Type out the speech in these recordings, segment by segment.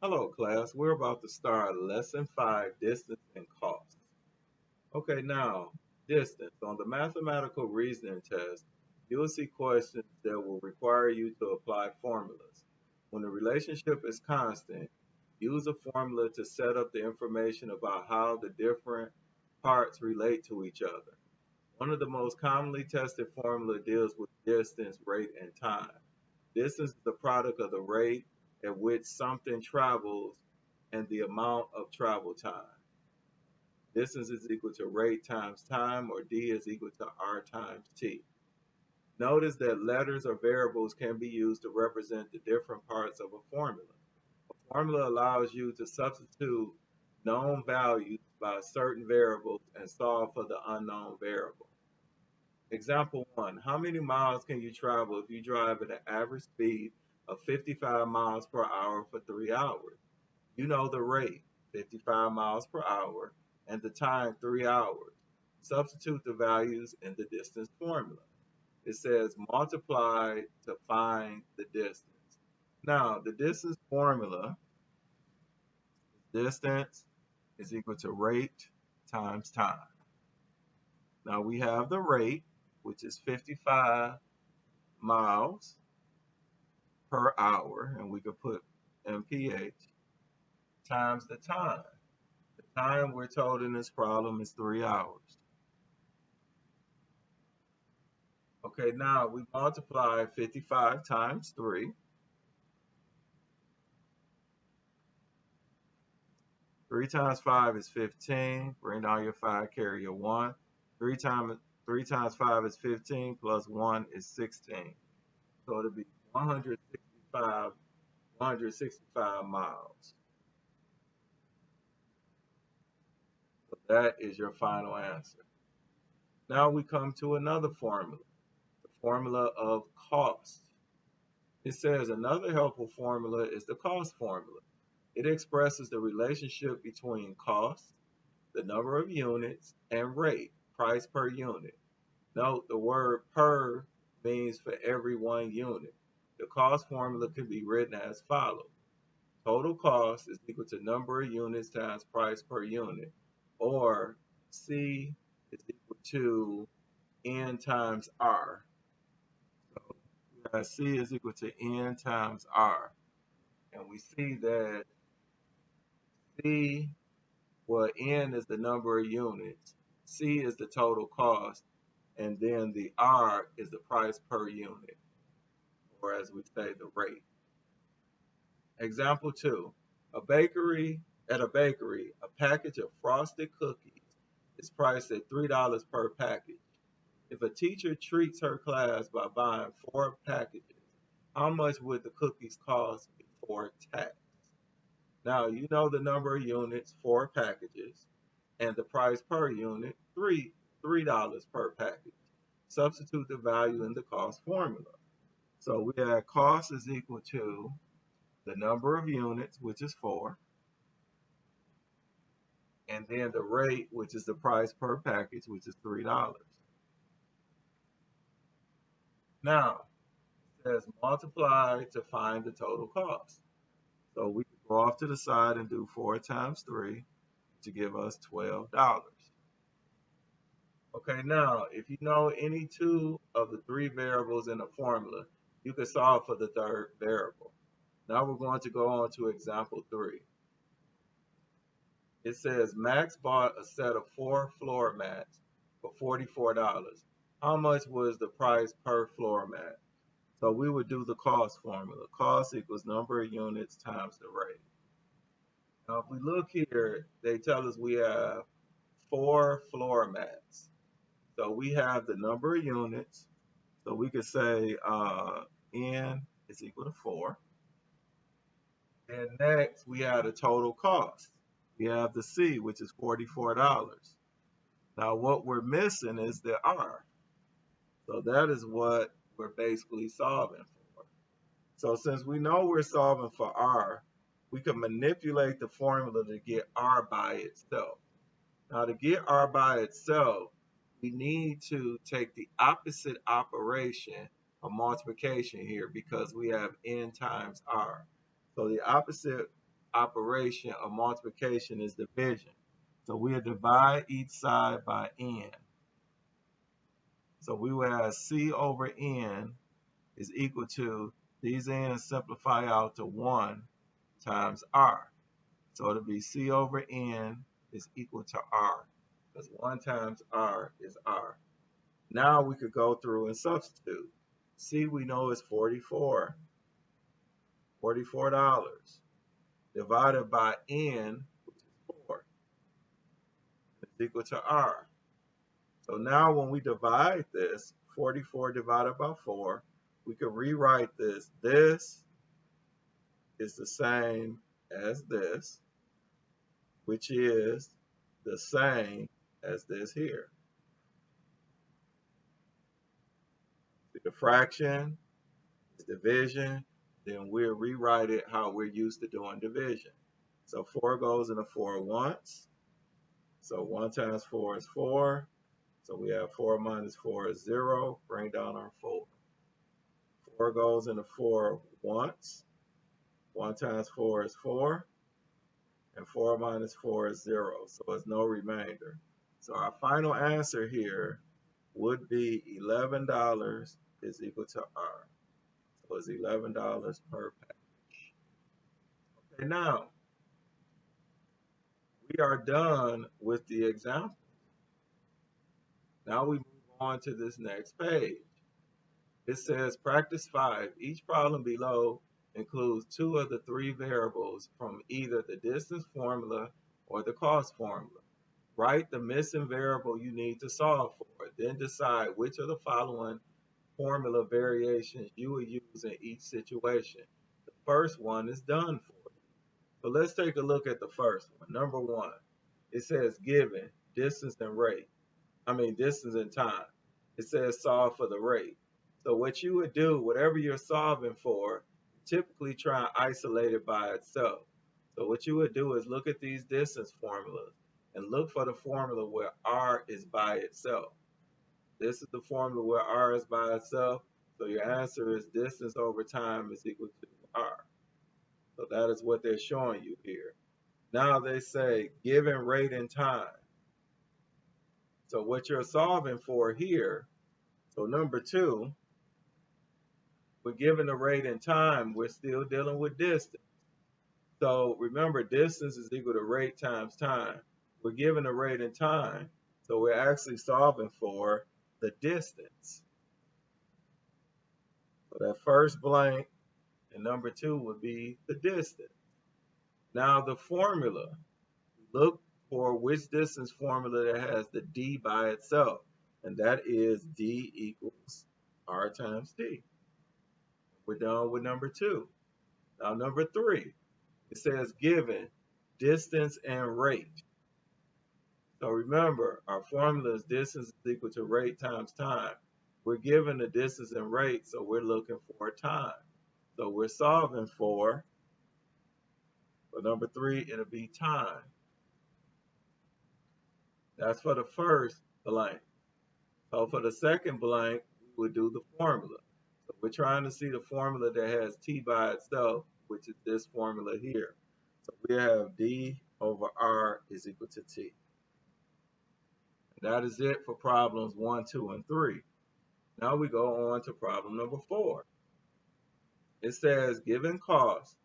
Hello, class. We're about to start lesson 5, distance and cost. Okay, now, distance. On the mathematical reasoning test, you will see questions that will require you to apply formulas. When the relationship is constant, use a formula to set up the information about how the different parts relate to each other. One of the most commonly tested formula deals with distance, rate, and time. Distance is the product of the rate at which something travels and the amount of travel time. Distance is equal to rate times time, or D is equal to R times T. Notice that letters or variables can be used to represent the different parts of a formula. A formula allows you to substitute known values by certain variables and solve for the unknown variable. Example 1. How many miles can you travel if you drive at an average speed of 55 miles per hour for 3 hours? You know the rate, 55 miles per hour, and the time, 3 hours. Substitute the values in the distance formula. It says multiply to find the distance. Now, the distance formula, distance is equal to rate times time. Now we have the rate, which is 55 miles per hour, and we could put mph, times the time. The time we're told in this problem is 3 hours. Okay, now we multiply 55 times 3. 3 times 5 is 15. Bring down your 5, carry your 1. 3 times 5 is 15, plus 1 is 16. So it'll be 165 miles. So that is your final answer. Now we come to another formula, the formula of cost. It says another helpful formula is the cost formula. It expresses the relationship between cost, the number of units, and rate, price per unit. Note the word per means for every 1 unit. The cost formula can be written as follows. Total cost is equal to number of units times price per unit, or C is equal to N times R. So C is equal to N times R. And we see that C, well, N is the number of units, C is the total cost, and then the R is the price per unit, or as we say, the rate. Example 2. At a bakery, a package of frosted cookies is priced at $3 per package. If a teacher treats her class by buying 4 packages, how much would the cookies cost before tax? Now you know the number of units, 4 packages, and the price per unit, $3 per package. Substitute the value in the cost formula. So we have cost is equal to the number of units, which is 4, and then the rate, which is the price per package, which is $3. Now, it says multiply to find the total cost. So we can go off to the side and do 4 times 3 to give us $12. Okay, now if you know any two of the 3 variables in a formula, you can solve for the third variable. Now we're going to go on to example 3. It says Max bought a set of 4 floor mats for $44. How much was the price per floor mat? So we would do the cost formula. Cost equals number of units times the rate. Now if we look here, they tell us we have 4 floor mats. So we have the number of units. So we could say N is equal to 4. And next we have the total cost. We have the C, which is $44. Now what we're missing is the R. So that is what we're basically solving for. So since we know we're solving for R, we can manipulate the formula to get R by itself. Now to get R by itself, we need to take the opposite operation of multiplication here because we have N times R. So the opposite operation of multiplication is division. So we'll divide each side by n. So we will have C over n is equal to, these n's simplify out to 1 times r. So it'll be C over n is equal to r, because 1 times r is r. Now we could go through and substitute. C we know is $44 divided by n, which is 4, is equal to r. So now when we divide this, 44 divided by 4, we can rewrite this. This is the same as this, which is the same as this here. The fraction is division, then we'll rewrite it how we're used to doing division. So 4 goes into 4 once. So 1 times 4 is 4. So we have 4 minus 4 is 0. Bring down our 4. 4 goes into 4 once. 1 times 4 is 4. And 4 minus 4 is 0. So there's no remainder. So our final answer here would be $11 is equal to R. So it's $11 per package. Okay, now we are done with the example. Now we move on to this next page. It says practice 5. Each problem below includes 2 of the 3 variables from either the distance formula or the cost formula. Write the missing variable you need to solve for. Then decide which of the following formula variations you will use in each situation. The first one is done for you. So let's take a look at the first one. Number 1, it says given distance and rate. Distance and time. It says solve for the rate. So what you would do, whatever you're solving for, typically try and isolate it by itself. So what you would do is look at these distance formulas and look for the formula where r is by itself. This is the formula where r is by itself. So your answer is distance over time is equal to r. So that is what they're showing you here. Now they say given rate and time. So what you're solving for here, so number 2, we're given the rate and time, we're still dealing with distance. So remember, distance is equal to rate times time. We're given the rate and time, so we're actually solving for the distance. So that first blank and number 2 would be the distance. Now the formula, look for which distance formula that has the d by itself, and that is d equals r times t. We're done with number 2. Now number 3, it says given distance and rate. So remember, our formula is distance is equal to rate times time. We're given the distance and rate, so we're looking for time. So we're solving for number 3, it'll be time. That's for the first blank. So for the second blank, we would do the formula. So we're trying to see the formula that has t by itself, which is this formula here. So we have d over r is equal to t. And that is it for problems 1, 2, and 3. Now we go on to problem number 4. It says given cost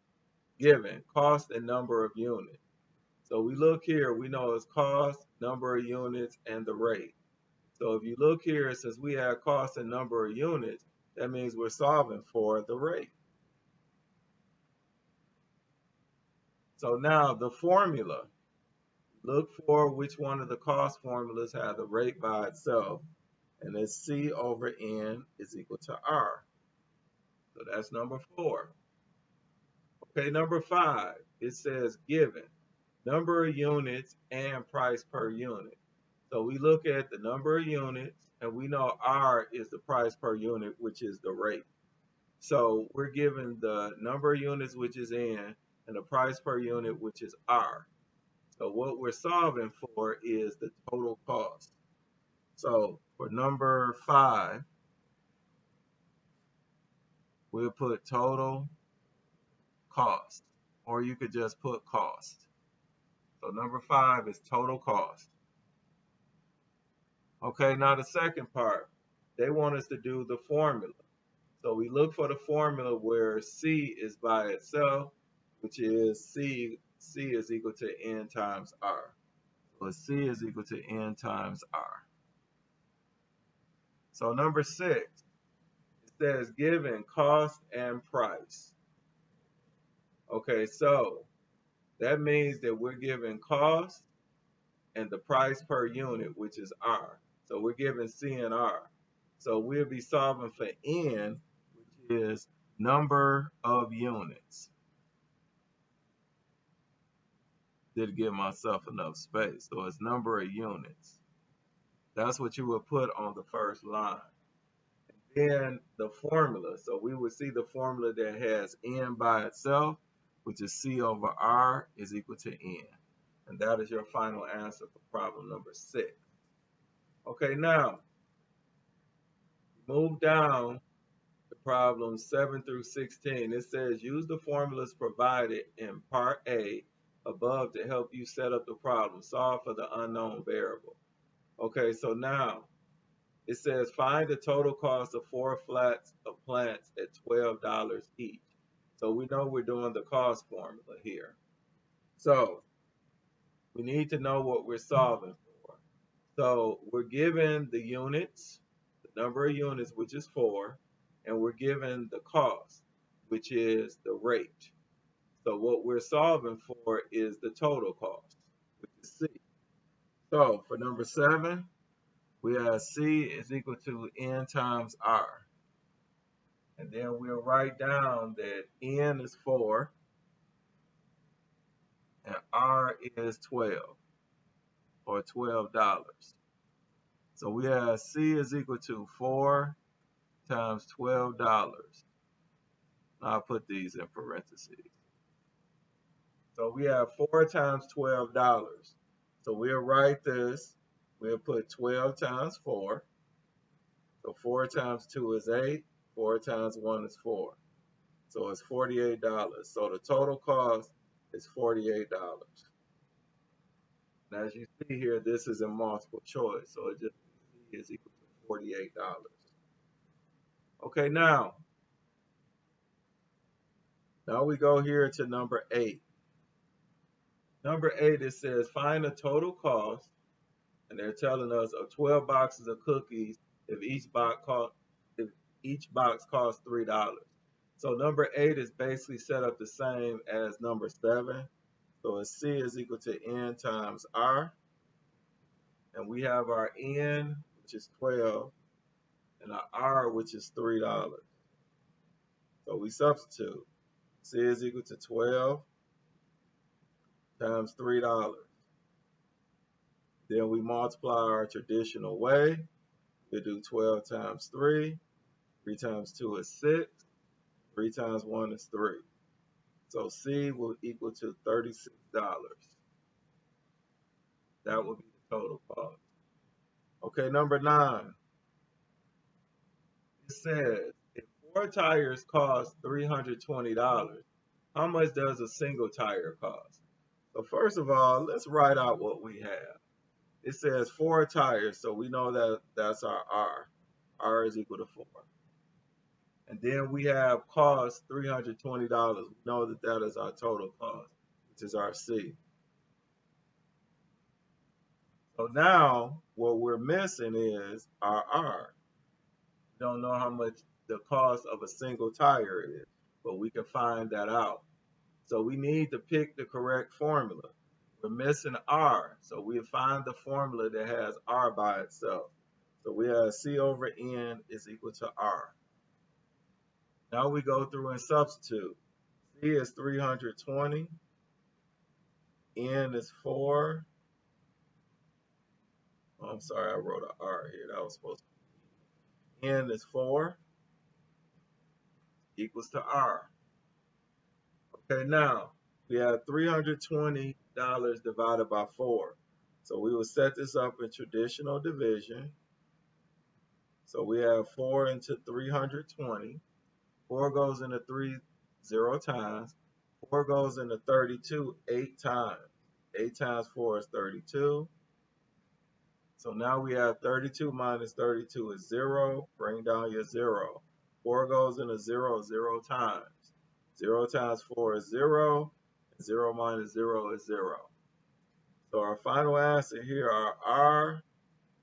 and number of units. So we look here, we know it's cost, number of units, and the rate. So if you look here, since we have cost and number of units, that means we're solving for the rate. So now the formula, look for which one of the cost formulas have the rate by itself, and it's C over N is equal to R. So that's number 4. Okay, number 5, it says given number of units and price per unit. So we look at the number of units, and we know R is the price per unit, which is the rate. So we're given the number of units, which is N, and the price per unit, which is R. So what we're solving for is the total cost. So for number 5, we'll put total cost. or you could just put cost. So number 5 is total cost. Okay, now the second part, they want us to do the formula. So we look for the formula where C is by itself, which is C is equal to N times R. So C is equal to N times R. So number 6, it says given cost and price. Okay, so that means that we're given cost and the price per unit, which is R. So we're given C and R. So we'll be solving for N, which is number of units. Did give myself enough space. So it's number of units. That's what you would put on the first line. And then the formula. So we would see the formula that has N by itself, which is C over R is equal to N. And that is your final answer for problem number 6. Okay, now move down to problems 7 through 16. It says use the formulas provided in part A above to help you set up the problem. Solve for the unknown variable. Okay, so now it says find the total cost of 4 flats of plants at $12 each. So we know we're doing the cost formula here. So we need to know what we're solving for. So we're given the units, the number of units, which is 4, and we're given the cost, which is the rate. So what we're solving for is the total cost, which is C. So for number 7, we have C is equal to N times R. And then we'll write down that N is 4 and R is 12, or $12. So we have C is equal to 4 times $12. I'll put these in parentheses. So we have 4 times $12. So we'll write this. We'll put 12 times 4. So 4 times 2 is 8. 4 times 1 is 4. So it's $48. So the total cost is $48. Now, as you see here, this is a multiple choice. So it just is equal to $48. Okay, now we go here to number 8. Number 8, it says find the total cost, and they're telling us of 12 boxes of cookies if each box costs $3. So number 8 is basically set up the same as number 7. So it's C is equal to N times R. And we have our N, which is 12, and our R, which is $3. So we substitute. C is equal to 12 times $3. Then we multiply our traditional way. We do 12 times 3. 3 times 2 is 6. 3 times 1 is 3. So C will equal to $36. That will be the total cost. Okay, number 9. It says if 4 tires cost $320, how much does a single tire cost? So first of all, let's write out what we have. It says 4 tires, so we know that that's our R. R is equal to 4. And then we have cost $320. We know that that is our total cost, which is our C. So now what we're missing is our R. We don't know how much the cost of a single tire is, but we can find that out. So we need to pick the correct formula. We're missing R, so we find the formula that has R by itself. So we have C over N is equal to R. Now we go through and substitute. C is 320. N is 4. Oh, I'm sorry, I wrote an R here. That was supposed to be N is 4 equals to R. Okay, now we have $320 divided by 4. So we will set this up in traditional division. So we have 4 into 320. 4 goes into 3 0 times. 4 goes into 32 8 times. 8 times 4 is 32. So now we have 32 minus 32 is 0. Bring down your 0. 4 goes into 0 0 times. 0 times 4 is 0. 0 minus 0 is 0. So our final answer here, our R,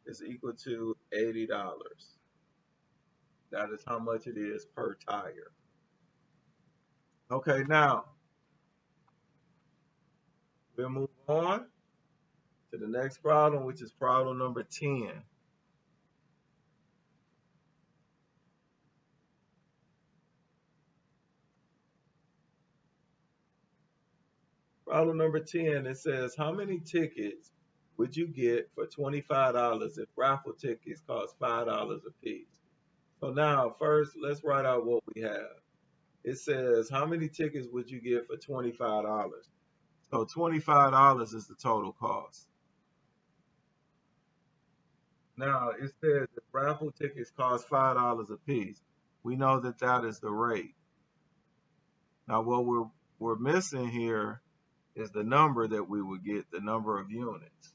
is equal to $80. That is how much it is per tire. Okay, now we'll move on to the next problem, which is problem number 10. Problem number 10, it says, how many tickets would you get for $25 if raffle tickets cost $5 a piece? So now, first, let's write out what we have. It says, how many tickets would you get for $25? So $25 is the total cost. Now, it says if raffle tickets cost $5 a piece, we know that that is the rate. Now, what we're missing here is the number that we would get, the number of units.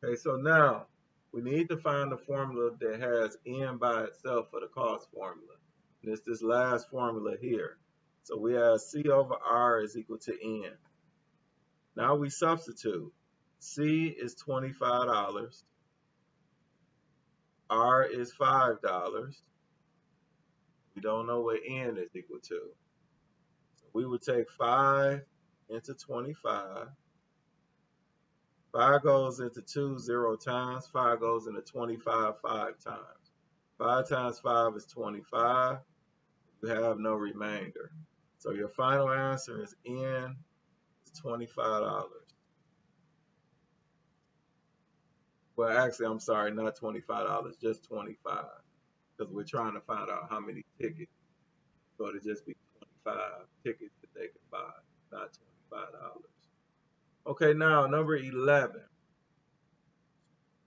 Okay, so now we need to find the formula that has n by itself for the cost formula. And it's this last formula here. So we have C over R is equal to n. Now we substitute. C is $25. R is $5. We don't know what n is equal to. So we would take 5 into 25. 5 goes into 2 0 times. 5 goes into 25 5 times. 5 times 5 is 25. You have no remainder. So your final answer is n is $25. Well, actually, I'm sorry, not $25, just 25, because we're trying to find out how many tickets. So it'll just be 25 tickets that they can buy, not $25. Okay, now number 11.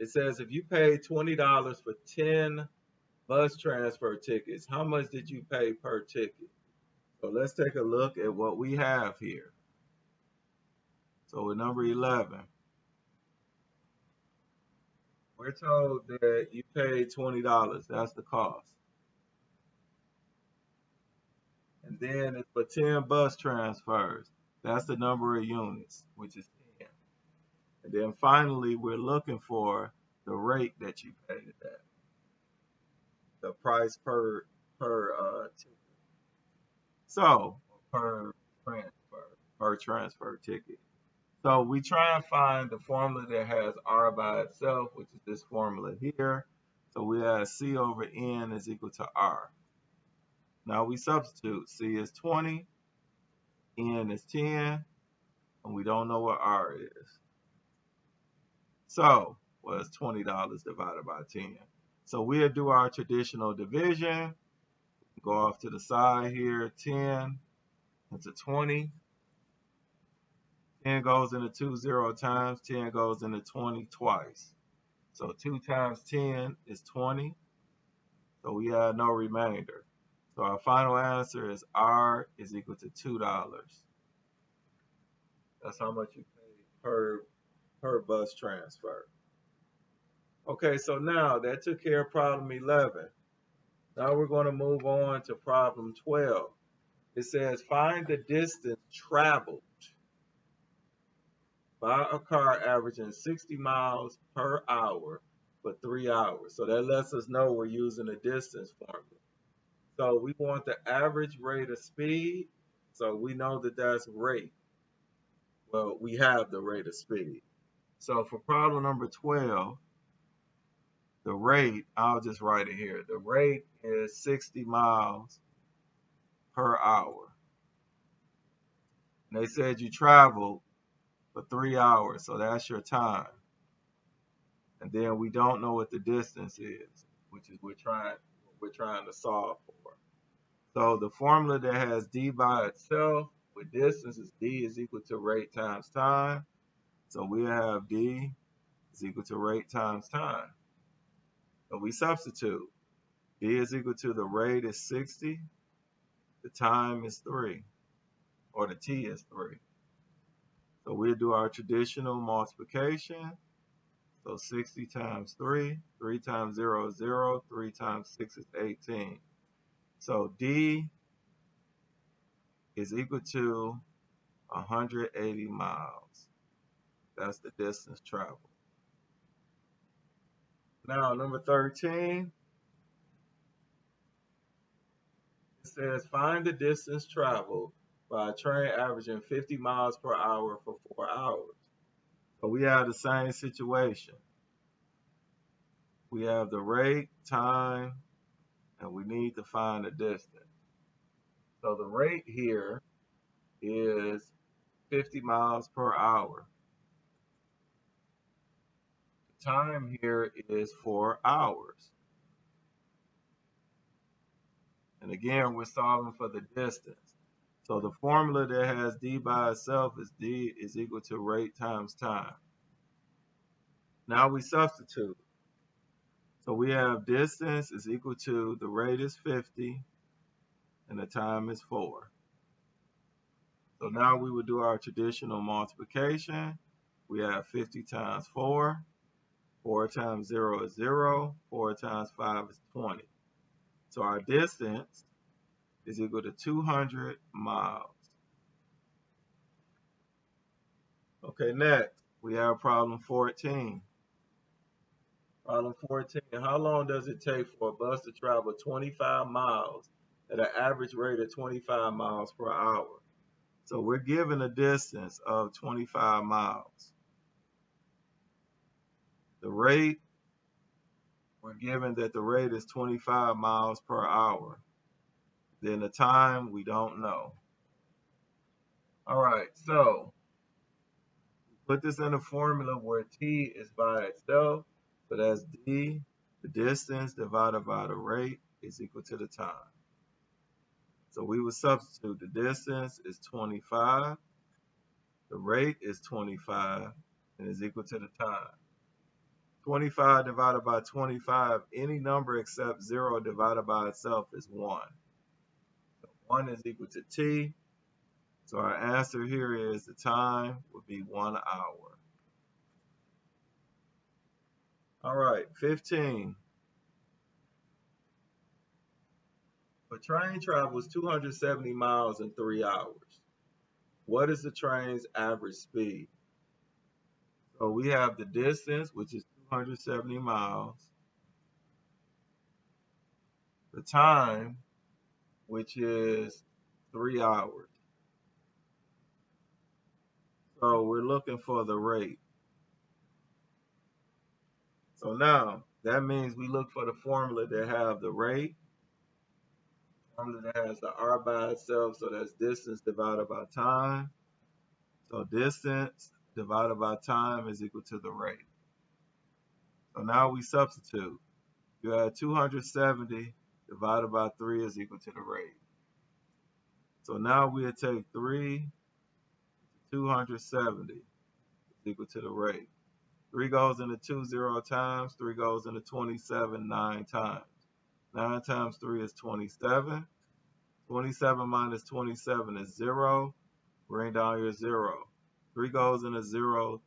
It says if you paid $20 for 10 bus transfer tickets, how much did you pay per ticket? So let's take a look at what we have here. So with number 11, we're told that you paid $20. That's the cost. And then it's for 10 bus transfers. That's the number of units, which is 10. And then finally, we're looking for the rate that you paid at, the price per ticket. So per transfer ticket. So we try and find the formula that has R by itself, which is this formula here. So we have C over N is equal to R. Now we substitute. C is 20, N is 10, and we don't know what R is. So, well, it's $20 divided by 10. So we'll do our traditional division. Go off to the side here, 10 into 20. 10 goes into 2 0 times. 10 goes into 20 twice. So 2 times 10 is 20. So we have no remainder. So our final answer is R is equal to $2. That's how much you pay per bus transfer. Okay, so now that took care of problem 11. Now we're going to move on to problem 12. It says find the distance traveled by a car averaging 60 miles per hour for 3 hours. So that lets us know we're using a distance formula. So we want the average rate of speed. So we know that that's rate. Well, we have the rate of speed. So for problem number 12, the rate, I'll just write it here. The rate is 60 miles per hour. And they said you traveled for 3 hours, so that's your time. And then we don't know what the distance is, which is what we're trying to solve for. So the formula that has d by itself with distance is d is equal to rate times time. So we have d is equal to rate times time. So we substitute. D is equal to the rate is 60, the time is 3. or the t is 3. So we'll do our traditional multiplication. So 60 times 3, 3 times 0 is 0, 3 times 6 is 18. So D is equal to 180 miles. That's the distance traveled. Now, number 13, it says find the distance traveled by a train averaging 50 miles per hour for 4 hours. So we have the same situation. We have the rate, time, and we need to find the distance. So the rate here is 50 miles per hour. The time here is 4 hours. And again, we're solving for the distance. So the formula that has d by itself is d is equal to rate times time. Now we substitute. So we have distance is equal to the rate is 50 and the time is 4. So now we would do our traditional multiplication. We have 50 times 4. 4 times 0 is 0. 4 times 5 is 20. So our distance is equal to 200 miles. Okay, next we have problem 14. Problem 14, how long does it take for a bus to travel 25 miles at an average rate of 25 miles per hour? So we're given a distance of 25 miles. The rate, we're given that the rate is 25 miles per hour. Then the time, we don't know. All right, so put this in a formula where t is by itself. So that's d, the distance divided by the rate is equal to the time. So we would substitute the distance is 25, the rate is 25, and is equal to the time. 25 divided by 25, any number except 0 divided by itself is 1. So 1 is equal to t. So our answer here is the time would be 1 hour. All right, 15. A train travels 270 miles in 3 hours. What is the train's average speed? So we have the distance, which is 270 miles. The time, which is 3 hours. So we're looking for the rate. So now, that means we look for the formula that have the rate, formula that has the r by itself, so that's distance divided by time. So distance divided by time is equal to the rate. So now we substitute. You have 270 divided by 3 is equal to the rate. So now we'll take 3 to 270 is equal to the rate. 3 goes into 2 0 times, 3 goes into 27 9 times. 9 times 3 is 27. 27 minus 27 is 0. Bring down your 0. 3 goes into 0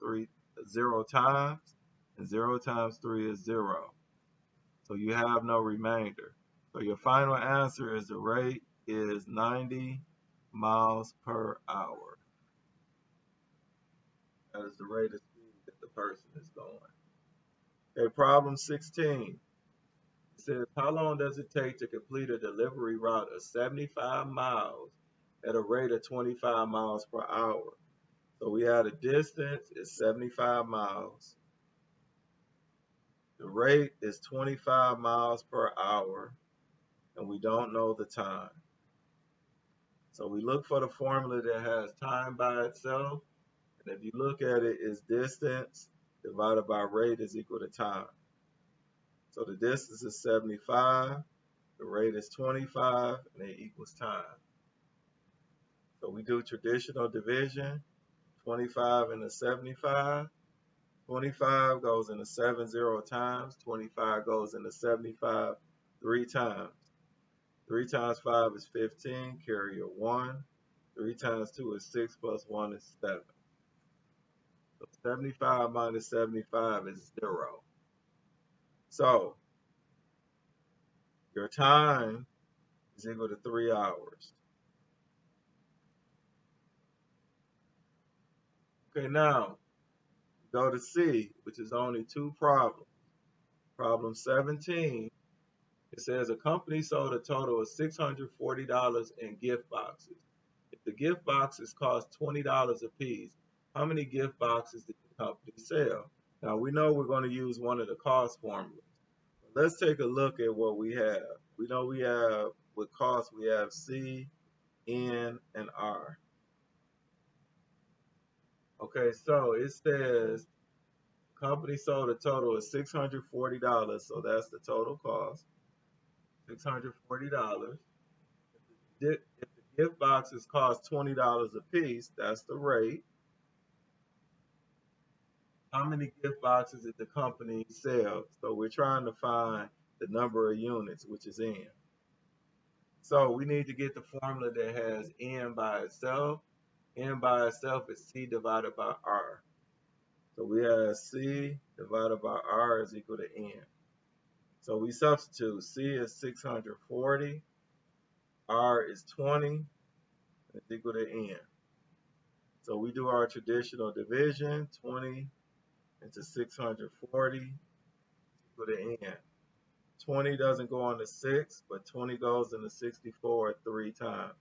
times, and 0 times 3 is 0. So you have no remainder. So your final answer is the rate is 90 miles per hour. That is the rate of speed that the person is going. Okay, problem 16. It says, how long does it take to complete a delivery route of 75 miles at a rate of 25 miles per hour? So we have the distance is 75 miles. The rate is 25 miles per hour, and we don't know the time. So we look for the formula that has time by itself, and if you look at it, it's distance divided by rate is equal to time. So the distance is 75, the rate is 25, and it equals time. So we do traditional division, 25 into 75. 25 goes into 70 times. 25 goes into 75 3 times. 3 times 5 is 15, carry a 1. 3 times 2 is 6 plus 1 is 7. So 75 minus 75 is 0. So your time is equal to 3 hours. Okay, now go to C, which is only 2 problems. Problem 17, it says a company sold a total of $640 in gift boxes. If the gift boxes cost $20 a piece, how many gift boxes did the company sell? Now we know we're going to use one of the cost formulas. Let's take a look at what we have. We know we have, with cost, we have C, N, and R. Okay, so it says company sold a total of $640, so that's the total cost, $640. If the gift boxes cost $20 a piece, that's the rate. How many gift boxes did the company sell? So we're trying to find the number of units, which is N. So we need to get the formula that has N by itself. N by itself is C divided by R. So we have C divided by R is equal to N. So we substitute. C is 640, R is 20, and it's equal to N. So we do our traditional division, 20 into 640 equal to N. 20 doesn't go on the 6, but 20 goes into 64 3 times.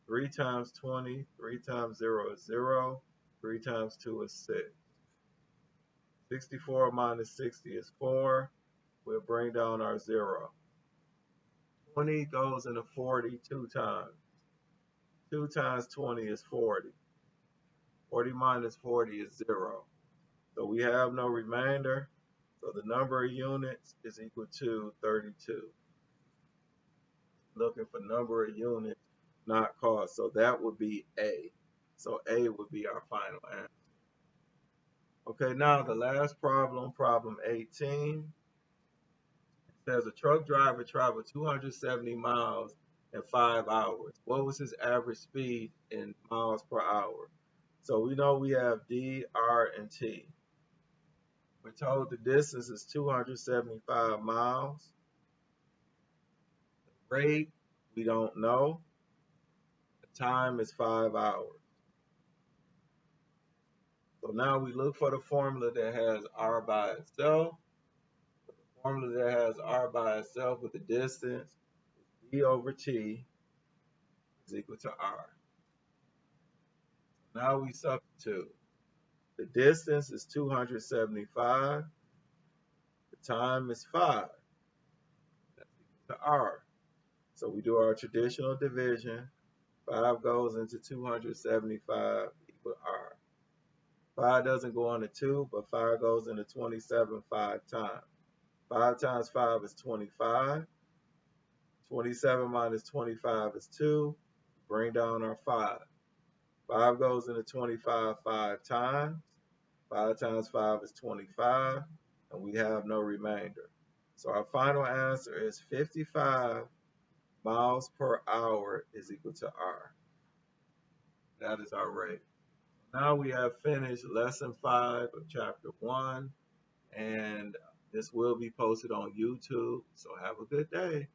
3 times 20, 3 times 0 is 0, 3 times 2 is 6. 64 minus 60 is 4. We'll bring down our 0. 20 goes into 40 2 times. 2 times 20 is 40. 40 minus 40 is 0. So we have no remainder. So the number of units is equal to 32. Looking for number of units, not cost. So that would be A. So A would be our final answer. Okay, now the last problem, problem 18. It says a truck driver traveled 270 miles in 5 hours. What was his average speed in miles per hour? So we know we have D, R, and T. We're told the distance is 275 miles. The rate, we don't know. The time is 5 hours. So now we look for the formula that has R by itself. The formula that has R by itself with the distance is D over T is equal to R. Now we substitute. The distance is 275. The time is 5. That's equal to R. So we do our traditional division. 5 goes into 275 equal R. 5 doesn't go on the 2, but 5 goes into 27 5 times. 5 times 5 is 25. 27 minus 25 is 2. Bring down our 5. 5 goes into 25 5 times. 5 times 5 is 25, and we have no remainder. So our final answer is 55 miles per hour is equal to R. That is our rate. Now we have finished lesson 5 of chapter 1, and this will be posted on YouTube. So have a good day.